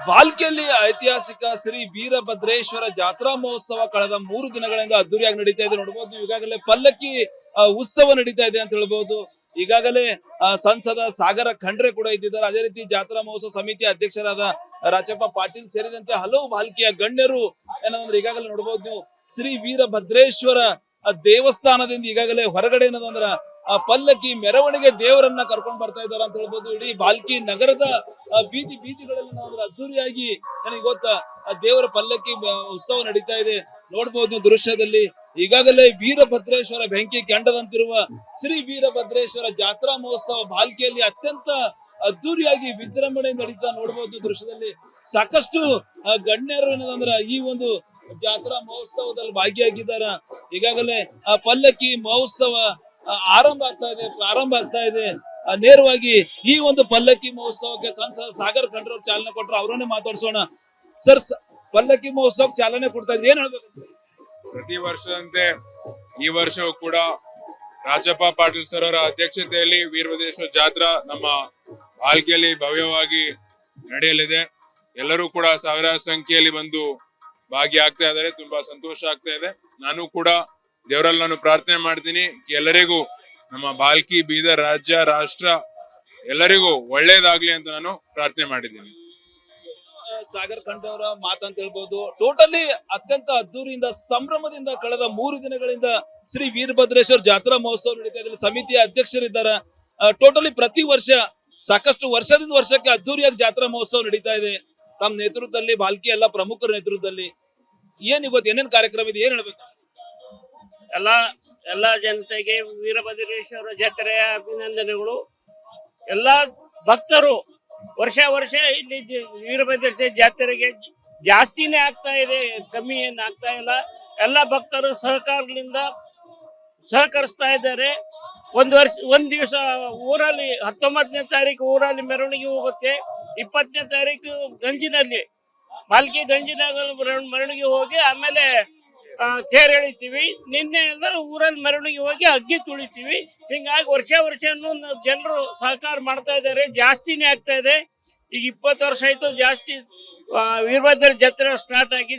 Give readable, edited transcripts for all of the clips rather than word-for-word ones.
ಬಾಲ್ಕಿಯಲ್ಲಿ ಐತಿಹಾಸಿಕ ಶ್ರೀ ವೀರಭದ್ರೇಶ್ವರ ಜಾತ್ರಾ ಮಹೋತ್ಸವ ಕಳೆದ 3 ದಿನಗಳಿಂದ ಅದ್ದೂರಿಯಾಗಿ ನಡೀತಾ ಇದೆ. ನೋಡಬಹುದು ಈಗಾಗಲೇ ಪಲ್ಲಕ್ಕಿ ಉತ್ಸವ ನಡೀತಾ ಇದೆ ಅಂತ ಹೇಳ್ಬಹುದು. ಈಗಾಗಲೇ ಸಂಸದ ಸಾಗರ ಖಂಡ್ರೆ ಕೂಡ ಇದ್ದಿದ್ದಾರೆ. ಅದೇ ರೀತಿ ಜಾತ್ರಾ ಮಹೋತ್ಸವ ಸಮಿತಿ ಅಧ್ಯಕ್ಷರಾದ ರಾಜಪ್ಪ ಪಾಟೀಲ್ ಸೇರಿದಂತೆ ಹಲವು ಬಾಲ್ಕಿಯ ಗಣ್ಯರು ಏನಂದ್ರೆ ಈಗಾಗಲೇ ನೋಡಬಹುದು ನೀವು ಶ್ರೀ ವೀರಭದ್ರೇಶ್ವರ ದೇವಸ್ಥಾನದಿಂದ ಈಗಾಗಲೇ ಹೊರಗಡೆ ಏನಂದ್ರ ಪಲ್ಲಕ್ಕಿ ಮೆರವಣಿಗೆ ದೇವರನ್ನ ಕರ್ಕೊಂಡು ಬರ್ತಾ ಇದ್ದಾರೆ ಅಂತ ಹೇಳ್ಬೋದು. ಇಡೀ ಬಾಲ್ಕಿ ನಗರದ ಬೀದಿಗಳಲ್ಲಿ ನಾವು ಅದ್ದೂರಿಯಾಗಿ ನನಗೆ ಗೊತ್ತಾ ದೇವರ ಪಲ್ಲಕ್ಕಿ ಉತ್ಸವ ನಡೀತಾ ಇದೆ. ನೋಡ್ಬೋದು ದೃಶ್ಯದಲ್ಲಿ ಈಗಾಗಲೇ ವೀರಭದ್ರೇಶ್ವರ ಬೆಂಕಿ ಕೆಂಡದಂತಿರುವ ಶ್ರೀ ವೀರಭದ್ರೇಶ್ವರ ಜಾತ್ರಾ ಮಹೋತ್ಸವ ಬಾಲ್ಕಿಯಲ್ಲಿ ಅತ್ಯಂತ ಅದ್ದೂರಿಯಾಗಿ ವಿಜೃಂಭಣೆ ನಡೀತಾ ನೋಡ್ಬೋದು. ದೃಶ್ಯದಲ್ಲಿ ಸಾಕಷ್ಟು ಗಣ್ಯರು ಏನಂದ್ರ ಈ ಒಂದು ಜಾತ್ರಾ ಮಹೋತ್ಸವದಲ್ಲಿ ಭಾಗಿಯಾಗಿದ್ದಾರೆ. ಈಗಾಗಲೇ ಪಲ್ಲಕ್ಕಿ ಮಹೋತ್ಸವ ಪ್ರಾರಂಭ ಆಗ್ತಾ ಇದೆ. ನೇರವಾಗಿ ಈ ಒಂದು ಪಲ್ಲಕ್ಕಿ ಮಹೋತ್ಸವಕ್ಕೆ ಸಂಸದ ಸಾಗರ್ ಖಂಡ್ರೆ ಅವರು ಚಾಲನೆ ಕೊಟ್ಟರು. ಅವರನ್ನೇ ಮಾತಾಡ್ಸೋಣ. ಸರ್, ಪಲ್ಲಕ್ಕಿ ಮಹೋತ್ಸವಕ್ಕೆ ಚಾಲನೆ ಕೊಡ್ತಾ ಇದ್ರೆ ಏನ್ ಹೇಳ್ಬೇಕು? ಪ್ರತಿ ವರ್ಷದಂತೆ ಈ ವರ್ಷವೂ ಕೂಡ ರಾಜಪ್ಪ ಪಾಟೀಲ್ ಸರ್ ಅವರ ಅಧ್ಯಕ್ಷತೆಯಲ್ಲಿ ವೀರಭದ್ರೇಶ್ವರ ಜಾತ್ರಾ ನಮ್ಮ ಬಾಲ್ಕಿಯಲ್ಲಿ ಭವ್ಯವಾಗಿ ನಡೆಯಲಿದೆ. ಎಲ್ಲರೂ ಕೂಡ ಸಾವಿರಾರು ಸಂಖ್ಯೆಯಲ್ಲಿ ಬಂದು ಭಾಗಿಯಾಗ್ತಾ ಇದ್ದಾರೆ. ತುಂಬಾ ಸಂತೋಷ ಆಗ್ತಾ ಇದೆ. ನಾನು ಕೂಡ ದೇವರಲ್ಲಿ ನಾನು ಪ್ರಾರ್ಥನೆ ಮಾಡ್ತೀನಿ ಎಲ್ಲರಿಗೂ ನಮ್ಮ ಬಾಲ್ಕಿ ಬೀದರ್ ರಾಜ್ಯ ರಾಷ್ಟ್ರ ಎಲ್ಲರಿಗೂ ಒಳ್ಳೇದಾಗ್ಲಿ ಅಂತ ನಾನು ಪ್ರಾರ್ಥನೆ ಮಾಡಿದ್ದೀನಿ. ಸಾಗರ್ ಖಂಡ್ರೆ ಅವರ ಮಾತಂತ ಹೇಳ್ಬಹುದು. ಟೋಟಲಿ ಅತ್ಯಂತ ಅದ್ದೂರಿಯಿಂದ ಸಂಭ್ರಮದಿಂದ ಕಳೆದ 3 ದಿನಗಳಿಂದ ಶ್ರೀ ವೀರಭದ್ರೇಶ್ವರ ಜಾತ್ರಾ ಮಹೋತ್ಸವ ನಡೀತಾ ಇದೆ. ಸಮಿತಿಯ ಅಧ್ಯಕ್ಷರಿದ್ದಾರೆ. ಟೋಟಲಿ ಪ್ರತಿ ವರ್ಷ ಸಾಕಷ್ಟು ವರ್ಷದಿಂದ ವರ್ಷಕ್ಕೆ ಅದ್ದೂರಿಯಾಗಿ ಜಾತ್ರಾ ಮಹೋತ್ಸವ ನಡೀತಾ ಇದೆ. ತಮ್ಮ ನೇತೃತ್ವದಲ್ಲಿ ಬಾಲ್ಕಿ ಎಲ್ಲ ಪ್ರಮುಖರ ನೇತೃತ್ವದಲ್ಲಿ ಇವತ್ತು ಏನೇನ್ ಕಾರ್ಯಕ್ರಮ ಇದೆ, ಏನ್ ಹೇಳ್ಬೇಕು? ಎಲ್ಲ ಜನತೆಗೆ ವೀರಭದ್ರೇಶ್ವರ ಜಾತ್ರೆಯ ಅಭಿನಂದನೆಗಳು. ಎಲ್ಲ ಭಕ್ತರು ವರ್ಷ ಇಲ್ಲಿ ವೀರಭದ್ರೇಶ್ವರ ಜಾತ್ರೆಗೆ ಜಾಸ್ತಿನೇ ಆಗ್ತಾ ಇದೆ, ಕಮ್ಮಿ ಏನು ಆಗ್ತಾ ಇಲ್ಲ. ಎಲ್ಲ ಭಕ್ತರು ಸಹಕಾರದಿಂದ ಸಹಕರಿಸ್ತಾ ಇದ್ದಾರೆ. ಒಂದ್ ದಿವಸ ಊರಲ್ಲಿ 19ನೇ ತಾರೀಕು ಊರಲ್ಲಿ ಮೆರವಣಿಗೆ ಹೋಗುತ್ತೆ. 20ನೇ ತಾರೀಕು ಗಂಜಿನಲ್ಲಿ ಬಾಲ್ಕಿ ಗಂಜಿನಾಗ ಮೆರವಣಿಗೆ ಹೋಗಿ ಆಮೇಲೆ ತೇರ್ ಎಳಿತೀವಿ. ನಿನ್ನೆ ಅಂದ್ರೆ ಊರಲ್ಲಿ ಮೆರವಣಿಗೆ ಹೋಗಿ ಅಗ್ಗಿ ತುಳಿತೀವಿ. ಹಿಂಗಾಗಿ ವರ್ಷ ಜನರು ಸಹಕಾರ ಮಾಡ್ತಾ ಇದ್ದಾರೆ. ಜಾಸ್ತಿನೇ ಆಗ್ತಾ ಇದೆ. ಈಗ 20 ವರ್ಷ ಆಯ್ತು ಜಾಸ್ತಿ ವೀರಭದ್ರ ಜಾತ್ರೆ ಸ್ಟಾರ್ಟ್ ಆಗಿ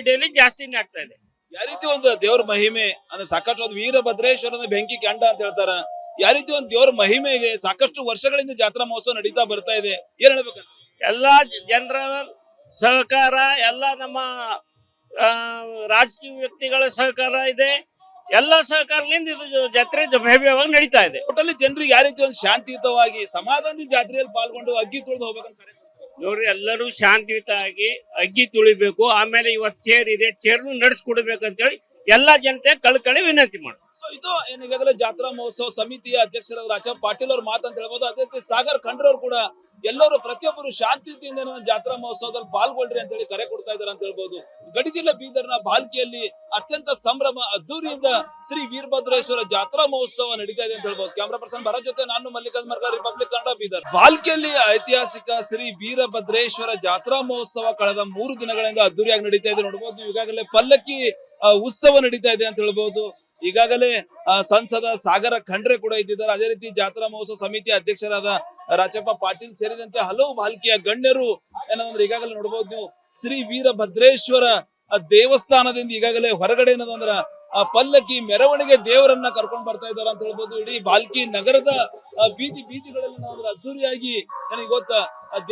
ಡೈಲಿ ಜಾಸ್ತಿನೇ ಆಗ್ತಾ ಇದೆ. ಯಾವ ರೀತಿ ಒಂದು ದೇವ್ರ ಮಹಿಮೆ ಅಂದ್ರೆ ಸಾಕಷ್ಟು ಒಂದು ವೀರಭದ್ರೇಶ್ವರನ ಬೆಂಕಿ ಕೆಂಡ ಅಂತ ಹೇಳ್ತಾರ. ಯಾವ ರೀತಿ ಒಂದು ದೇವ್ರ ಮಹಿಮೆ ಇದೆ. ಸಾಕಷ್ಟು ವರ್ಷಗಳಿಂದ ಜಾತ್ರಾ ಮಹೋತ್ಸವ ನಡೀತಾ ಬರ್ತಾ ಇದೆ. ಏನ್ ಹೇಳ್ಬೇಕಂತ? ಎಲ್ಲಾ ಜನರ ಸಹಕಾರ, ಎಲ್ಲ ನಮ್ಮ ರಾಜಕೀಯ ವ್ಯಕ್ತಿಗಳ ಸಹಕಾರ ಇದೆ. ಎಲ್ಲ ಸಹಕಾರದಿಂದ ಇದು ಜಾತ್ರೆ ಭವ್ಯವಾಗಿ ನಡೀತಾ ಇದೆ. ಒಟ್ಟಲ್ಲಿ ಜನರಿಗೆ ಯಾವ ರೀತಿ ಒಂದು ಶಾಂತಿಯುತವಾಗಿ ಸಮಾಧಾನದಿಂದ ಜಾತ್ರೆಯಲ್ಲಿ ಪಾಲ್ಗೊಂಡು ಅಗ್ಗಿ ತುಳಿದು ಹೋಗ್ಬೇಕಂತ ನೋಡ್ರಿ, ಎಲ್ಲರೂ ಶಾಂತಿಯುತವಾಗಿ ಅಗ್ಗಿ ತುಳಿಬೇಕು. ಆಮೇಲೆ ಇವತ್ತು ಚೇರ್ ಇದೆ, ಚೇರ್ನು ನಡೆಸ್ಕೊಡ್ಬೇಕಂತೇಳಿ ಎಲ್ಲಾ ಜನತೆ ಕಳ್ಕಳಿ ವಿನಂತಿ ಮಾಡಿ. ಸೊ ಇದು ಈಗಾಗಲೇ ಜಾತ್ರಾ ಮಹೋತ್ಸವ ಸಮಿತಿಯ ಅಧ್ಯಕ್ಷರಾದ ರಾಜಪ್ಪ ಪಾಟೀಲ್ ಅವ್ರ ಮಾತಂತ ಹೇಳ್ಬೋದು. ಅದೇ ರೀತಿ ಸಾಗರ್ ಖಂಡ್ರೆ ಅವರು ಕೂಡ ಎಲ್ಲರೂ ಪ್ರತಿಯೊಬ್ಬರು ಶಾಂತಿಯುತಿಯಿಂದ ಜಾತ್ರಾ ಮಹೋತ್ಸವದಲ್ಲಿ ಪಾಲ್ಗೊಳ್ರಿ ಅಂತ ಹೇಳಿ ಕರೆ ಕೊಡ್ತಾ ಇದ್ದಾರೆ ಅಂತ ಹೇಳ್ಬೋದು. ಗಡಿ ಜಿಲ್ಲೆ ಬೀದರ್ನ ಬಾಲ್ಕಿಯಲ್ಲಿ ಅತ್ಯಂತ ಸಂಭ್ರಮ ಅದ್ದೂರಿಯಿಂದ ಶ್ರೀ ವೀರಭದ್ರೇಶ್ವರ ಜಾತ್ರಾ ಮಹೋತ್ಸವ ನಡೀತಾ ಇದೆ ಅಂತ ಹೇಳ್ಬೋದು. ಕ್ಯಾಮರಾ ಪರ್ಸನ್ ಭರತ್ ಜೊತೆ ನಾನು ಮಲ್ಲಿಕಾರ್ಜುನ್ ಮರ್ಗ, ರಿಪಬ್ಲಿಕ್ ಕನ್ನಡ, ಬೀದರ್. ಬಾಲ್ಕಿಯಲ್ಲಿ ಐತಿಹಾಸಿಕ ಶ್ರೀ ವೀರಭದ್ರೇಶ್ವರ ಜಾತ್ರಾ ಮಹೋತ್ಸವ ಕಳೆದ 3 ದಿನಗಳಿಂದ ಅದ್ದೂರಿಯಾಗಿ ನಡೀತಾ ಇದೆ. ನೋಡಬಹುದು ಈಗಾಗಲೇ ಪಲ್ಲಕ್ಕಿ ಉತ್ಸವ ನಡೀತಾ ಇದೆ ಅಂತ ಹೇಳ್ಬಹುದು. ಈಗಾಗಲೇ ಸಂಸದ ಸಾಗರ ಖಂಡ್ರೆ ಕೂಡ ಇದ್ದಿದ್ದಾರೆ. ಅದೇ ರೀತಿ ಜಾತ್ರಾ ಮಹೋತ್ಸವ ಸಮಿತಿ ಅಧ್ಯಕ್ಷರಾದ ರಾಜಪ್ಪ ಪಾಟೀಲ್ ಸೇರಿದಂತೆ ಹಲವು ಬಾಲ್ಕಿಯ ಗಣ್ಯರು ಏನಂದ್ರೆ ಈಗಾಗಲೇ ನೋಡಬಹುದು ನೀವು ಶ್ರೀ ವೀರಭದ್ರೇಶ್ವರ ದೇವಸ್ಥಾನದಿಂದ ಈಗಾಗಲೇ ಹೊರಗಡೆ ಏನಂದ್ರ ಪಲ್ಲಕ್ಕಿ ಮೆರವಣಿಗೆ ದೇವರನ್ನ ಕರ್ಕೊಂಡು ಬರ್ತಾ ಇದ್ದಾರೆ ಅಂತ ಹೇಳ್ಬೋದು. ಇಡೀ ಬಾಲ್ಕಿ ನಗರದ ಬೀದಿಗಳಲ್ಲಿ ನಾವು ಅದ್ದೂರಿಯಾಗಿ ನನಗೆ ಗೊತ್ತಾ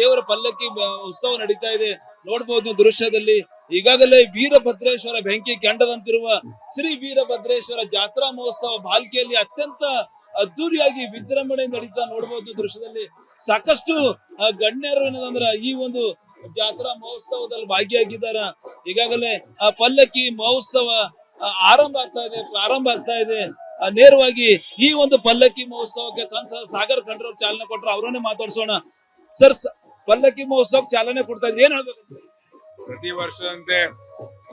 ದೇವರ ಪಲ್ಲಕ್ಕಿ ಉತ್ಸವ ನಡೀತಾ ಇದೆ. ನೋಡ್ಬೋದು ದೃಶ್ಯದಲ್ಲಿ ಈಗಾಗಲೇ ವೀರಭದ್ರೇಶ್ವರ ಬೆಂಕಿ ಕೆಂಡದಂತಿರುವ ಶ್ರೀ ವೀರಭದ್ರೇಶ್ವರ ಜಾತ್ರಾ ಮಹೋತ್ಸವ ಬಾಲ್ಕಿಯಲ್ಲಿ ಅತ್ಯಂತ ಅದ್ದೂರಿಯಾಗಿ ವಿಜೃಂಭಣೆ ನಡೀತಾ ನೋಡ್ಬೋದು. ದೃಶ್ಯದಲ್ಲಿ ಸಾಕಷ್ಟು ಗಣ್ಯರು ಏನಂದ್ರ ಈ ಒಂದು ಜಾತ್ರಾ ಮಹೋತ್ಸವದಲ್ಲಿ ಭಾಗಿಯಾಗಿದ್ದಾರೆ. ಈಗಾಗಲೇ ಪಲ್ಲಕ್ಕಿ ಮಹೋತ್ಸವ ಪ್ರಾರಂಭ ಆಗ್ತಾ ಇದೆ. ನೇರವಾಗಿ ಈ ಒಂದು ಪಲ್ಲಕ್ಕಿ ಮಹೋತ್ಸವಕ್ಕೆ ಸಂಸದ ಸಾಗರ್ ಖಂಡ್ರೆ ಅವರು ಚಾಲನೆ ಕೊಟ್ಟರು. ಅವರನ್ನೇ ಮಾತಾಡ್ಸೋಣ. ಸರ್, ಪಲ್ಲಕ್ಕಿ ಮಹೋತ್ಸವಕ್ಕೆ ಚಾಲನೆ ಕೊಡ್ತಾ ಇದ್ರೆ ಏನ್ ಹೇಳ್ಬೇಕು? ಪ್ರತಿ ವರ್ಷದಂತೆ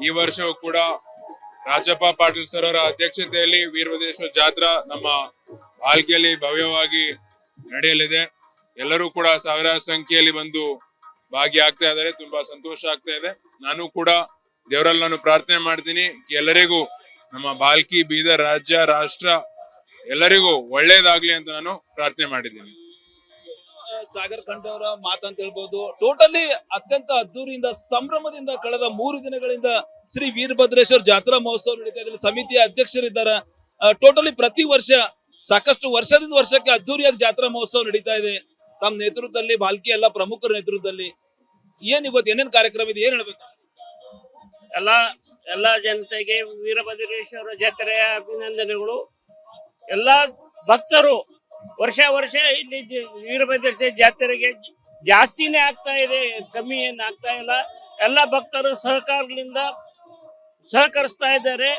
ಈ ವರ್ಷವೂ ಕೂಡ ರಾಜಪ್ಪ ಪಾಟೀಲ್ ಸರ್ ಅವರ ಅಧ್ಯಕ್ಷತೆಯಲ್ಲಿ ವೀರಭದ್ರೇಶ್ವರ ಜಾತ್ರಾ ನಮ್ಮ ಬಾಲ್ಕಿಯಲ್ಲಿ ಭವ್ಯವಾಗಿ ನಡೆಯಲಿದೆ. ಎಲ್ಲರೂ ಕೂಡ ಸಾವಿರಾರು ಸಂಖ್ಯೆಯಲ್ಲಿ ಬಂದು ಭಾಗಿಯಾಗ್ತಾ ಇದ್ದಾರೆ. ತುಂಬಾ ಸಂತೋಷ ಆಗ್ತಾ ಇದೆ. ನಾನು ಕೂಡ ದೇವರಲ್ಲಿ ನಾನು ಪ್ರಾರ್ಥನೆ ಮಾಡ್ತೀನಿ ಎಲ್ಲರಿಗೂ ನಮ್ಮ ಬಾಲ್ಕಿ ಬೀದರ್ ರಾಜ್ಯ ರಾಷ್ಟ್ರ ಎಲ್ಲರಿಗೂ ಒಳ್ಳೇದಾಗ್ಲಿ ಅಂತ ನಾನು ಪ್ರಾರ್ಥನೆ ಮಾಡಿದ್ದೀನಿ. ಸಾಗರ್ ಖಂಡ್ರೆ ಅವರ ಮಾತಂತ ಹೇಳ್ಬೋದು. ಟೋಟಲಿ ಅತ್ಯಂತ ಅದ್ದೂರಿಯಿಂದ ಸಂಭ್ರಮದಿಂದ ಕಳೆದ 3 ದಿನಗಳಿಂದ ಶ್ರೀ ವೀರಭದ್ರೇಶ್ವರ ಜಾತ್ರಾ ಮಹೋತ್ಸವ ನಡೀತಾ ಇದೆ. ಸಮಿತಿಯ ಅಧ್ಯಕ್ಷರಿದ್ದಾರೆ. ಟೋಟಲಿ ಪ್ರತಿ ವರ್ಷ ಸಾಕಷ್ಟು ವರ್ಷದಿಂದ ವರ್ಷಕ್ಕೆ ಅದ್ದೂರಿಯಾಗಿ ಜಾತ್ರಾ ಮಹೋತ್ಸವ ನಡೀತಾ ಇದೆ. ತಮ್ಮ ನೇತೃತ್ವದಲ್ಲಿ ಬಾಲ್ಕಿ ಎಲ್ಲ ಪ್ರಮುಖರ ನೇತೃತ್ವದಲ್ಲಿ ಏನ್ ಇವತ್ತು ಏನೇನ್ ಕಾರ್ಯಕ್ರಮ ಇದೆ, ಏನ್ ಹೇಳ್ಬೇಕು? ಎಲ್ಲ ಜನತೆಗೆ ವೀರಭದ್ರೇಶ್ವರ ಜಾತ್ರೆಯ ಅಭಿನಂದನೆಗಳು. ಎಲ್ಲ ಭಕ್ತರು ವರ್ಷ ಇಲ್ಲಿ ವೀರಭದ್ರೇಶ್ವರ ಜಾತ್ರೆಗೆ ಜಾಸ್ತಿನೇ ಆಗ್ತಾ ಇದೆ, ಕಮ್ಮಿ ಏನು ಆಗ್ತಾ ಇಲ್ಲ. ಎಲ್ಲ ಭಕ್ತರು ಸಹಕಾರದಿಂದ ಸಹಕರಿಸ್ತಾ ಇದ್ದಾರೆ.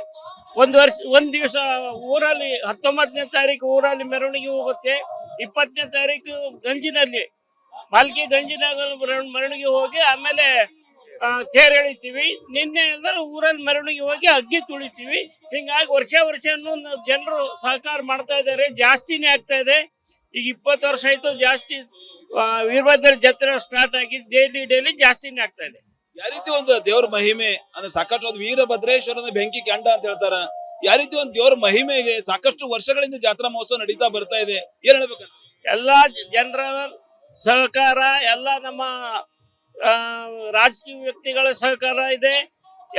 ಒಂದ್ ದಿವಸ ಊರಲ್ಲಿ 19ನೇ ತಾರೀಕು ಊರಲ್ಲಿ ಮೆರವಣಿಗೆ ಹೋಗುತ್ತೆ. 20ನೇ ತಾರೀಕು ಗಂಜಿನಲ್ಲಿ ಬಾಲ್ಕಿ ಗಂಜಿನಲ್ಲಿ ಮೆರವಣಿಗೆ ಹೋಗಿ ಆಮೇಲೆ ತೇರ್ ಎಳಿತೀವಿ. ನಿನ್ನೆ ಅಂದ್ರೆ ಊರಲ್ಲಿ ಮೆರವಣಿಗೆ ಹೋಗಿ ಅಗ್ಗಿ ತುಳಿತೀವಿ. ಹಿಂಗಾಗಿ ವರ್ಷ ಜನರು ಸಹಕಾರ ಮಾಡ್ತಾ ಇದ್ದಾರೆ, ಜಾಸ್ತಿನೇ ಆಗ್ತಾ ಇದೆ. ಈಗ 20 ವರ್ಷ ಆಯ್ತು ಜಾಸ್ತಿ ವೀರಭದ್ರ ಜಾತ್ರೆ ಸ್ಟಾರ್ಟ್ ಆಗಿ ಡೈಲಿ ಜಾಸ್ತಿನೇ ಆಗ್ತಾ ಇದೆ. ಯಾವ ರೀತಿ ಒಂದು ದೇವ್ರ ಮಹಿಮೆ ಅಂದ್ರೆ ಸಾಕಷ್ಟು ಒಂದು ವೀರಭದ್ರೇಶ್ವರನ ಬೆಂಕಿ ಕಂಡ ಅಂತ ಹೇಳ್ತಾರ. ಯಾವ ರೀತಿ ಒಂದು ದೇವ್ರ ಮಹಿಮೆ ಇದೆ, ಸಾಕಷ್ಟು ವರ್ಷಗಳಿಂದ ಜಾತ್ರಾ ಮಹೋತ್ಸವ ನಡೀತಾ ಬರ್ತಾ ಇದೆ, ಏನ್ ಹೇಳ್ಬೇಕಂತ? ಎಲ್ಲಾ ಜನರ ಸಹಕಾರ, ಎಲ್ಲ ನಮ್ಮ ರಾಜಕೀಯ ವ್ಯಕ್ತಿಗಳ ಸಹಕಾರ ಇದೆ.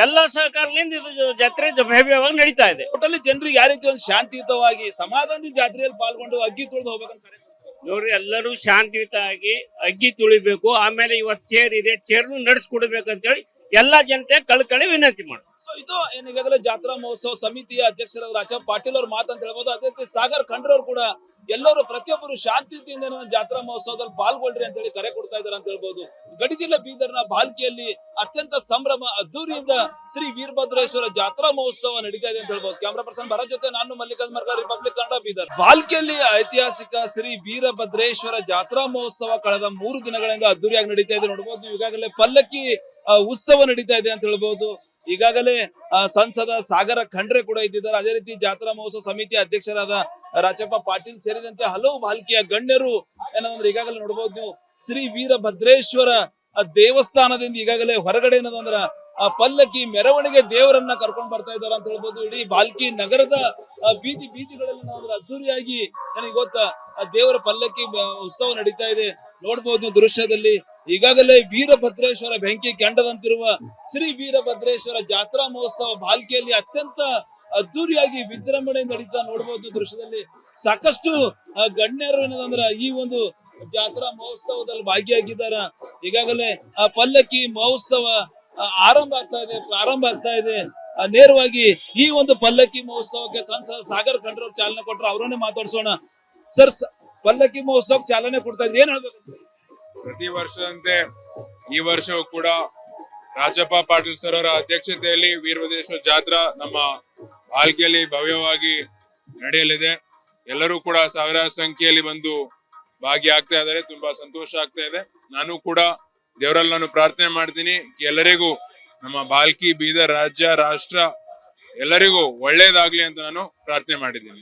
ಎಲ್ಲ ಸಹಕಾರದಿಂದ ಇದು ಜಾತ್ರೆ ಭವ್ಯವಾಗಿ ನಡೀತಾ ಇದೆ. ಟೋಟಲಿ ಜನರಿಗೆ ಯಾವ ರೀತಿ ಒಂದು ಶಾಂತಿಯುತವಾಗಿ ಸಮಾಧಾನದಿಂದ ಜಾತ್ರೆಯಲ್ಲಿ ಪಾಲ್ಗೊಂಡು ಅಗ್ಗಿ ತುಳಿದು ಹೋಗ್ಬೇಕಂತ ಕರೆ ಕೊಡ್ತಾರೆ. ನೋಡ್ರಿ, ಎಲ್ಲರೂ ಶಾಂತಿಯುತವಾಗಿ ಅಗ್ಗಿ ತುಳಿಬೇಕು. ಆಮೇಲೆ ಇವತ್ತು ಚೇರ್ ಇದೆ, ಚೇರ್ನು ನಡೆಸ್ಕೊಡ್ಬೇಕಂತೇಳಿ ಎಲ್ಲಾ ಜನತೆ ಕಳ್ಕಳಿ ವಿನಂತಿ ಮಾಡಿ. ಸೊ ಇದು ಏನ್ ಈಗಾಗಲೇ ಜಾತ್ರಾ ಮಹೋತ್ಸವ ಸಮಿತಿಯ ಅಧ್ಯಕ್ಷರಾದ ರಾಜಪ್ಪ ಪಾಟೀಲ್ ಅವ್ರ ಮಾತಂತ ಹೇಳ್ಬೋದು. ಅದೇ ರೀತಿ ಸಾಗರ್ ಖಂಡ್ರೆ ಅವರು ಕೂಡ ಎಲ್ಲರೂ ಪ್ರತಿಯೊಬ್ಬರು ಶಾಂತಿಯುತಿಯಿಂದ ಜಾತ್ರಾ ಮಹೋತ್ಸವದಲ್ಲಿ ಪಾಲ್ಗೊಳ್ರಿ ಅಂತ ಹೇಳಿ ಕರೆ ಕೊಡ್ತಾ ಇದ್ದಾರೆ ಅಂತ ಹೇಳ್ಬೋದು. ಗಡಿ ಜಿಲ್ಲೆ ಬೀದರ್ನ ಬಾಲ್ಕಿಯಲ್ಲಿ ಅತ್ಯಂತ ಸಂಭ್ರಮ ಅದ್ದೂರಿಯಿಂದ ಶ್ರೀ ವೀರಭದ್ರೇಶ್ವರ ಜಾತ್ರಾ ಮಹೋತ್ಸವ ನಡೀತಾ ಇದೆ ಅಂತ ಹೇಳ್ಬೋದು. ಕ್ಯಾಮ್ರಾ ಪರ್ಸನ್ ಭರತ್ ಜೊತೆ ನಾನು ಮಲ್ಲಿಕಾರ್ಜುನ್ ಮರ್ಗ, ರಿಪಬ್ಲಿಕ್ ಕನ್ನಡ, ಬೀದರ್. ಬಾಲ್ಕಿಯಲ್ಲಿ ಐತಿಹಾಸಿಕ ಶ್ರೀ ವೀರಭದ್ರೇಶ್ವರ ಜಾತ್ರಾ ಮಹೋತ್ಸವ ಕಳೆದ 3 ದಿನಗಳಿಂದ ಅದ್ದೂರಿಯಾಗಿ ನಡೀತಾ ಇದೆ. ನೋಡಬಹುದು ಈಗಾಗಲೇ ಪಲ್ಲಕ್ಕಿ ಉತ್ಸವ ನಡೀತಾ ಇದೆ ಅಂತ ಹೇಳ್ಬಹುದು. ಈಗಾಗಲೇ ಸಂಸದ ಸಾಗರ ಖಂಡ್ರೆ ಕೂಡ ಇದ್ದಿದ್ದಾರೆ. ಅದೇ ರೀತಿ ಜಾತ್ರಾ ಮಹೋತ್ಸವ ಸಮಿತಿ ಅಧ್ಯಕ್ಷರಾದ ರಾಜಪ್ಪ ಪಾಟೀಲ್ ಸೇರಿದಂತೆ ಹಲವು ಬಾಲ್ಕಿಯ ಗಣ್ಯರು ಏನಂದ್ರೆ ಈಗಾಗಲೇ ನೋಡಬಹುದು ನೀವು ಶ್ರೀ ವೀರಭದ್ರೇಶ್ವರ ದೇವಸ್ಥಾನದಿಂದ ಈಗಾಗಲೇ ಹೊರಗಡೆ ಏನಂದ್ರ ಆ ಪಲ್ಲಕ್ಕಿ ಮೆರವಣಿಗೆ ದೇವರನ್ನ ಕರ್ಕೊಂಡ್ ಬರ್ತಾ ಇದ್ದಾರೆ ಅಂತ ಹೇಳ್ಬೋದು. ಇಡೀ ಬಾಲ್ಕಿ ನಗರದ ಬೀದಿಗಳಲ್ಲಿ ನಾವಂದ್ರೆ ಅದ್ದೂರಿಯಾಗಿ ನನಗೆ ಗೊತ್ತಾ ದೇವರ ಪಲ್ಲಕ್ಕಿ ಉತ್ಸವ ನಡೀತಾ ಇದೆ. ನೋಡ್ಬೋದು ದೃಶ್ಯದಲ್ಲಿ ಈಗಾಗಲೇ ವೀರಭದ್ರೇಶ್ವರ ಬೆಂಕಿ ಕೆಂಡದಂತಿರುವ ಶ್ರೀ ವೀರಭದ್ರೇಶ್ವರ ಜಾತ್ರಾ ಮಹೋತ್ಸವ ಬಾಲ್ಕಿಯಲ್ಲಿ ಅತ್ಯಂತ ಅದ್ದೂರಿಯಾಗಿ ವಿಜೃಂಭಣೆ ನಡೀತಾ ನೋಡಬಹುದು. ದೃಶ್ಯದಲ್ಲಿ ಸಾಕಷ್ಟು ಗಣ್ಯರು ಏನಂದ್ರ ಈ ಒಂದು ಜಾತ್ರಾ ಮಹೋತ್ಸವದಲ್ಲಿ ಭಾಗಿಯಾಗಿದ್ದಾರ. ಈಗಾಗಲೇ ಆ ಪಲ್ಲಕ್ಕಿ ಮಹೋತ್ಸವ ಪ್ರಾರಂಭ ಆಗ್ತಾ ಇದೆ. ನೇರವಾಗಿ ಈ ಒಂದು ಪಲ್ಲಕ್ಕಿ ಮಹೋತ್ಸವಕ್ಕೆ ಸಂಸದ ಸಾಗರ್ ಖಂಡ್ರೆ ಅವರು ಚಾಲನೆ ಕೊಟ್ಟರು. ಅವರನ್ನೇ ಮಾತಾಡ್ಸೋಣ. ಸರ್, ಪಲ್ಲಕ್ಕಿ ಮಹೋತ್ಸವಕ್ಕೆ ಚಾಲನೆ ಕೊಡ್ತಾ ಇದ್ರಿ, ಏನ್ ಹೇಳ್ಬೇಕು? ಪ್ರತಿ ವರ್ಷದಂತೆ ಈ ವರ್ಷವೂ ಕೂಡ ರಾಜಪ್ಪ ಪಾಟೀಲ್ ಸರ್ ಅವರ ಅಧ್ಯಕ್ಷತೆಯಲ್ಲಿ ವೀರಭದ್ರೇಶ್ವರ ಜಾತ್ರಾ ನಮ್ಮ ಬಾಲ್ಕಿಯಲ್ಲಿ ಭವ್ಯವಾಗಿ ನಡೆಯಲಿದೆ. ಎಲ್ಲರೂ ಕೂಡ ಸಾವಿರಾರು ಸಂಖ್ಯೆಯಲ್ಲಿ ಬಂದು ಭಾಗಿಯಾಗ್ತಾ ಇದ್ದಾರೆ. ತುಂಬಾ ಸಂತೋಷ ಆಗ್ತಾ ಇದೆ. ನಾನು ಕೂಡ ದೇವರಲ್ಲಿ ನಾನು ಪ್ರಾರ್ಥನೆ ಮಾಡ್ತೀನಿ, ಎಲ್ಲರಿಗೂ ನಮ್ಮ ಬಾಲ್ಕಿ, ಬೀದರ್ ರಾಜ್ಯ, ರಾಷ್ಟ್ರ ಎಲ್ಲರಿಗೂ ಒಳ್ಳೇದಾಗ್ಲಿ ಅಂತ ನಾನು ಪ್ರಾರ್ಥನೆ ಮಾಡಿದ್ದೀನಿ.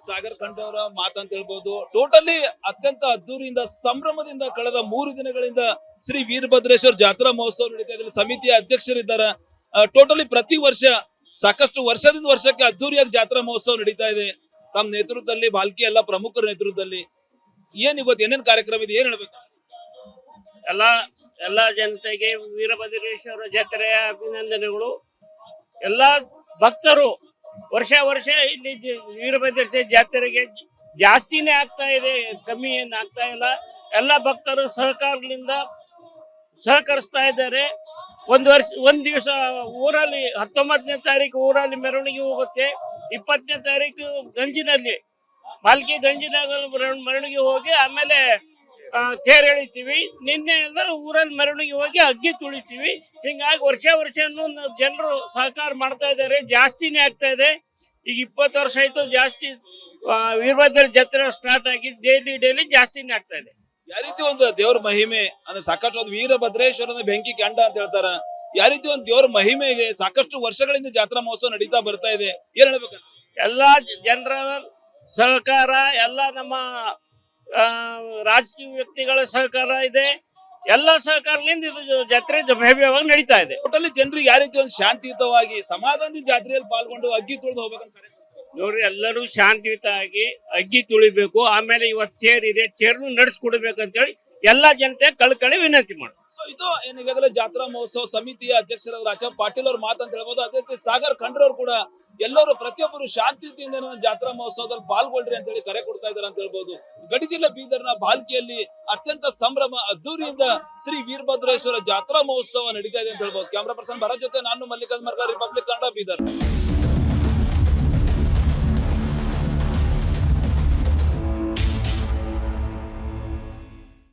ಸಾಗರ್ ಖಂಡ್ರೆ ಅವರ ಮಾತಂತ ಹೇಳ್ಬೋದು. ಟೋಟಲಿ ಅತ್ಯಂತ ಅದ್ದೂರಿಯಿಂದ ಸಂಭ್ರಮದಿಂದ ಕಳೆದ 3 ದಿನಗಳಿಂದ ಶ್ರೀ ವೀರಭದ್ರೇಶ್ವರ ಜಾತ್ರಾ ಮಹೋತ್ಸವ ನಡೀತಾ ಇದೆ. ಸಮಿತಿಯ ಅಧ್ಯಕ್ಷರಿದ್ದಾರೆ. ಟೋಟಲಿ ಪ್ರತಿ ವರ್ಷ ಸಾಕಷ್ಟು ವರ್ಷದಿಂದ ವರ್ಷಕ್ಕೆ ಅದ್ದೂರಿಯಾಗಿ ಜಾತ್ರಾ ಮಹೋತ್ಸವ ನಡೀತಾ ಇದೆ. ತಮ್ಮ ನೇತೃತ್ವದಲ್ಲಿ ಬಾಲ್ಕಿ ಎಲ್ಲ ಪ್ರಮುಖರ ನೇತೃತ್ವದಲ್ಲಿ ಏನ್ ಇವತ್ತು ಏನೇನ್ ಕಾರ್ಯಕ್ರಮ ಇದೆ, ಏನ್ ಹೇಳ್ಬೇಕು? ಎಲ್ಲ ಜನತೆಗೆ ವೀರಭದ್ರೇಶ್ವರ ಜಾತ್ರೆಯ ಅಭಿನಂದನೆಗಳು. ಎಲ್ಲ ಭಕ್ತರು ವರ್ಷ ಇಲ್ಲಿ ವೀರಭದ್ರೇಶ್ವರ ಜಾತ್ರೆಗೆ ಜಾಸ್ತಿನೇ ಆಗ್ತಾ ಇದೆ, ಕಮ್ಮಿ ಏನು ಆಗ್ತಾ ಇಲ್ಲ. ಎಲ್ಲ ಭಕ್ತರು ಸಹಕಾರದಿಂದ ಸಹಕರಿಸ್ತಾ ಇದ್ದಾರೆ. ಒಂದ್ ದಿವಸ ಊರಲ್ಲಿ 19ನೇ ತಾರೀಕು ಊರಲ್ಲಿ ಮೆರವಣಿಗೆ ಹೋಗುತ್ತೆ. 20ನೇ ತಾರೀಕು ಗಂಜಿನಲ್ಲಿ ಬಾಲ್ಕಿ ಗಂಜಿನಲ್ಲಿ ಮೆರವಣಿಗೆ ಹೋಗಿ ಆಮೇಲೆ ತೇರ್ ಎಳಿತೀವಿ. ನಿನ್ನೆ ಅಂದ್ರೆ ಊರಲ್ಲಿ ಮೆರವಣಿಗೆ ಹೋಗಿ ಅಗ್ಗಿ ತುಳಿತೀವಿ. ಹಿಂಗಾಗಿ ವರ್ಷ ಜನರು ಸಹಕಾರ ಮಾಡ್ತಾ ಇದ್ದಾರೆ, ಜಾಸ್ತಿನೇ ಆಗ್ತಾ ಇದೆ. ಈಗ 20 ವರ್ಷ ಆಯ್ತು ಜಾಸ್ತಿ ವೀರಭದ್ರ ಜಾತ್ರೆ ಸ್ಟಾರ್ಟ್ ಆಗಿ ಡೈಲಿ ಜಾಸ್ತಿನೇ ಆಗ್ತಾ ಇದೆ. ಯಾವ ರೀತಿ ಒಂದು ದೇವ್ರ ಮಹಿಮೆ ಅಂದ್ರೆ ಸಾಕಷ್ಟು ಒಂದು ವೀರಭದ್ರೇಶ್ವರನ ಬೆಂಕಿ ಕಂಡ ಅಂತ ಹೇಳ್ತಾರ. ಯಾವ ರೀತಿ ಒಂದು ದೇವ್ರ ಮಹಿಮೆ ಇದೆ, ಸಾಕಷ್ಟು ವರ್ಷಗಳಿಂದ ಜಾತ್ರಾ ಮಹೋತ್ಸವ ನಡೀತಾ ಬರ್ತಾ ಇದೆ, ಏನ್ ಹೇಳ್ಬೇಕಂತ? ಎಲ್ಲಾ ಜನರ ಸಹಕಾರ, ಎಲ್ಲ ನಮ್ಮ ರಾಜಕೀಯ ವ್ಯಕ್ತಿಗಳ ಸಹಕಾರ ಇದೆ. ಎಲ್ಲ ಸಹಕಾರದಿಂದ ಇದು ಜಾತ್ರೆ ಭವ್ಯವಾಗಿ ನಡೀತಾ ಇದೆ. ಟೋಟಲಿ ಜನರಿಗೆ ಯಾವ ರೀತಿ ಒಂದು ಶಾಂತಿಯುತವಾಗಿ ಸಮಾಧಾನದಿಂದ ಜಾತ್ರೆಯಲ್ಲಿ ಪಾಲ್ಗೊಂಡು ಅಗ್ಗಿ ತುಳಿದು ಹೋಗ್ಬೇಕಂತ ಕರೆ ಕೊಡ್ತಾರೆ. ನೋಡ್ರಿ ಎಲ್ಲರೂ ಶಾಂತಿಯುತವಾಗಿ ಅಗ್ಗಿ ತುಳಿಬೇಕು. ಆಮೇಲೆ ಇವತ್ತು ಚೇರ್ ಇದೆ, ಚೇರ್ನು ನಡೆಸ್ಕೊಡ್ಬೇಕಂತೇಳಿ ಎಲ್ಲಾ ಜನತೆ ಕಳ್ಕಳಿ ವಿನಂತಿ ಮಾಡು. ಸೊ ಇದು ಏನು ಈಗಾಗಲೇ ಜಾತ್ರಾ ಮಹೋತ್ಸವ ಸಮಿತಿಯ ಅಧ್ಯಕ್ಷರಾದ ರಾಜ ಪಾಟೀಲ್ ಅವ್ರ ಮಾತಂತ ಹೇಳ್ಬೋದು. ಅದೇ ರೀತಿ ಸಾಗರ್ ಖಂಡ್ರವ್ರು ಕೂಡ ಎಲ್ಲರೂ ಪ್ರತಿಯೊಬ್ಬರು ಶಾಂತಿಯುತಿಯಿಂದ ಜಾತ್ರಾ ಮಹೋತ್ಸವದಲ್ಲಿ ಪಾಲ್ಗೊಳ್ರಿ ಅಂತ ಹೇಳಿ ಕರೆ ಕೊಡ್ತಾ ಇದ್ದಾರೆ ಅಂತ ಹೇಳ್ಬೋದು. ಗಡಿ ಜಿಲ್ಲೆ ಬೀದರ್ನ ಬಾಲ್ಕಿಯಲ್ಲಿ ಅತ್ಯಂತ ಸಂಭ್ರಮ ಅದ್ದೂರಿಯಿಂದ ಶ್ರೀ ವೀರಭದ್ರೇಶ್ವರ ಜಾತ್ರಾ ಮಹೋತ್ಸವ ನಡೀತಾ ಇದೆ ಅಂತ ಹೇಳ್ಬೋದು. ಕ್ಯಾಮರಾ ಪರ್ಸನ್ ಭರತ್ ಜೊತೆ ನಾನು ಮಲ್ಲಿಕಾರ್ಜುನ್ ಮರ್ಗ, ರಿಪಬ್ಲಿಕ್ ಕನ್ನಡ, ಬೀದರ್.